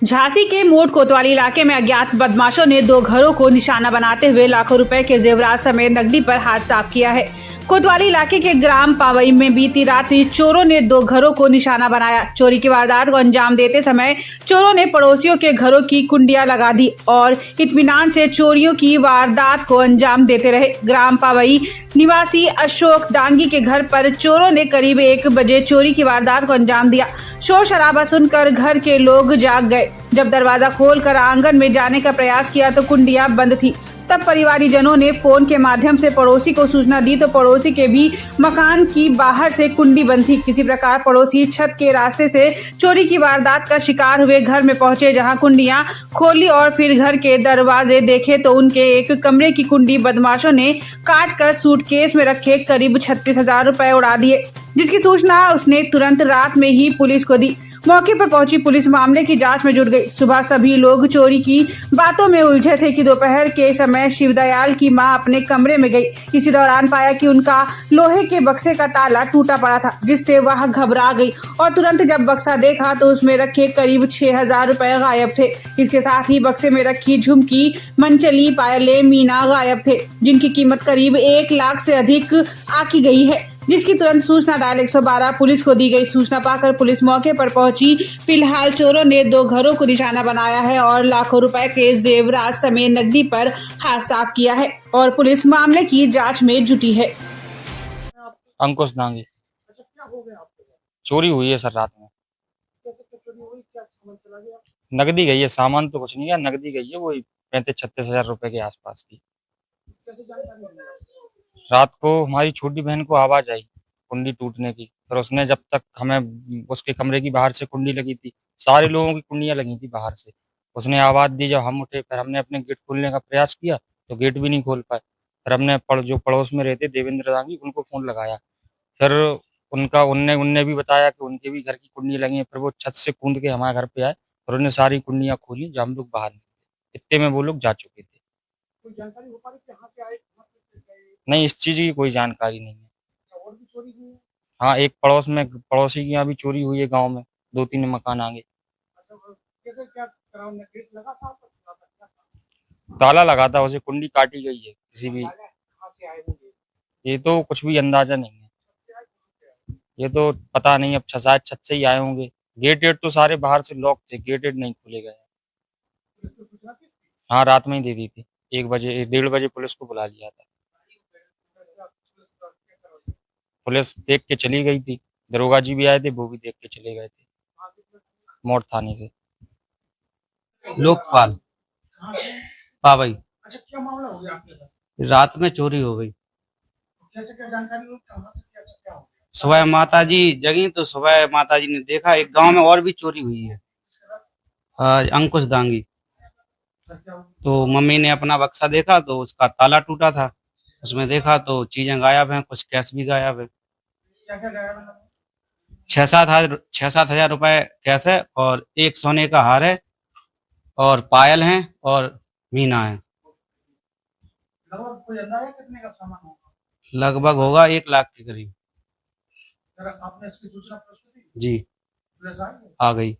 झांसी के मोट कोतवाली इलाके में अज्ञात बदमाशों ने दो घरों को निशाना बनाते हुए लाखों रुपए के जेवरात समेत नकदी पर हाथ साफ किया है। कोतवाली इलाके के ग्राम पावई में बीती रात चोरों ने दो घरों को निशाना बनाया। चोरी की वारदात को अंजाम देते समय चोरों ने पड़ोसियों के घरों की कुंडियां लगा दी और इत्मीनान से चोरियों की वारदात को अंजाम देते रहे। ग्राम पावई निवासी अशोक डांगी के घर पर चोरों ने करीब 1 बजे चोरी की वारदात को अंजाम दिया। शोर शराबा सुनकर घर के लोग जाग गए। जब दरवाजा खोलकर आंगन में जाने का प्रयास किया तो कुंडियां बंद थी। तब परिवारीजनों ने फोन के माध्यम से पड़ोसी को सूचना दी तो पड़ोसी के भी मकान की बाहर से कुंडी बंद थी। किसी प्रकार पड़ोसी छत के रास्ते से चोरी की वारदात का शिकार हुए घर में पहुंचे, जहां कुंडियां खोली और फिर घर के दरवाजे देखे तो उनके एक कमरे की कुंडी बदमाशों ने काट कर सूटकेस में रखे करीब 36,000 रुपए उड़ा दिए, जिसकी सूचना उसने तुरंत रात में ही पुलिस को दी। मौके पर पहुंची पुलिस मामले की जांच में जुट गई। सुबह सभी लोग चोरी की बातों में उलझे थे कि दोपहर के समय शिवदयाल की मां अपने कमरे में गई। इसी दौरान पाया कि उनका लोहे के बक्से का ताला टूटा पड़ा था, जिससे वह घबरा गई और तुरंत जब बक्सा देखा तो उसमें रखे करीब 6,000 रुपए गायब थे। इसके साथ ही बक्से में रखी झुमकी, मनचली, पायलें, मीना गायब थे, जिनकी कीमत करीब 1 लाख से अधिक आकी गई है, जिसकी तुरंत सूचना डायल 112 पुलिस को दी गई। सूचना पाकर पुलिस मौके पर पहुंची। फिलहाल चोरों ने दो घरों को निशाना बनाया है और लाखों रुपए के जेवरात समेत नकदी पर हाथ साफ किया है और पुलिस मामले की जांच में जुटी है। अंकुश दांगी। चोरी हुई है सर रात में। नकदी गई है, सामान तो कुछ नहीं है, नकदी गई है वही 35-36 हजार रुपए के आसपास की। रात को हमारी छोटी बहन को आवाज आई कुंडी टूटने की, फिर उसने जब तक हमें उसके कमरे की बाहर से कुंडी लगी थी, सारे लोगों की कुंडियां लगी थी बाहर से, उसने आवाज दी। जब हम उठे फिर हमने अपने गेट खोलने का प्रयास किया तो गेट भी नहीं खोल पाए। फिर हमने जो पड़ोस में रहते देवेंद्र दांगी उनको फोन लगाया। फिर उनका उनने उनने भी बताया कि उनके भी घर की कुंडियां लगी हैं। फिर वो छत से कूद के हमारे घर पे आए और उन्होंने सारी कुंडियां खोली। जब हम लोग बाहर निकले इतने में वो लोग जा चुके थे। कोई जानकारी हो पा रही कहां से आए? नहीं, इस चीज की कोई जानकारी नहीं है। और भी चोरी हुई है? हाँ, एक पड़ोसी के यहाँ भी चोरी हुई है गांव में, 2-3 मकान आगे। कैसे क्या गेट लगा था? ताला लगा था, उसे कुंडी काटी गई है किसी भी। ये तो कुछ भी अंदाजा नहीं है, ये तो पता नहीं। अब शायद छत से ही आए होंगे। गेट वेट तो सारे बाहर से लॉक थे, गेट वेट नहीं खोले गए। हाँ, रात में ही दे दी थी। 1 बजे 1:30 बजे पुलिस को बुला लिया था। पुलिस देख के चली गई थी, दरोगा जी भी आए थे, वो भी देख के चले गए थे मोड़ थाने से। लोकपाल पावई। अच्छा, क्या मामला हो गया आपके साथ? रात में चोरी हो गई। कैसे क्या जानकारी हुई, कहाँ से कैसे क्या हो गया? सुबह माता जी जगी तो सुबह माता जी ने देखा एक गांव में और भी चोरी हुई है। अंकुश दांगी। तो मम्मी ने अपना बक्सा देखा तो उसका ताला टूटा था, उसमें देखा तो चीजें गायब हैं, कुछ कैश भी गायब है। क्या क्या गया मतलब? 6-7 हजार रुपए कैश है और एक सोने का हार है और पायल है और मीना है। लगभग कोई अंदाजा कितने का सामान होगा? लगभग होगा 1 लाख के करीब। जरा आपने इसकी सूचना पुलिस को दी? जी, पुलिस आई? आ गई।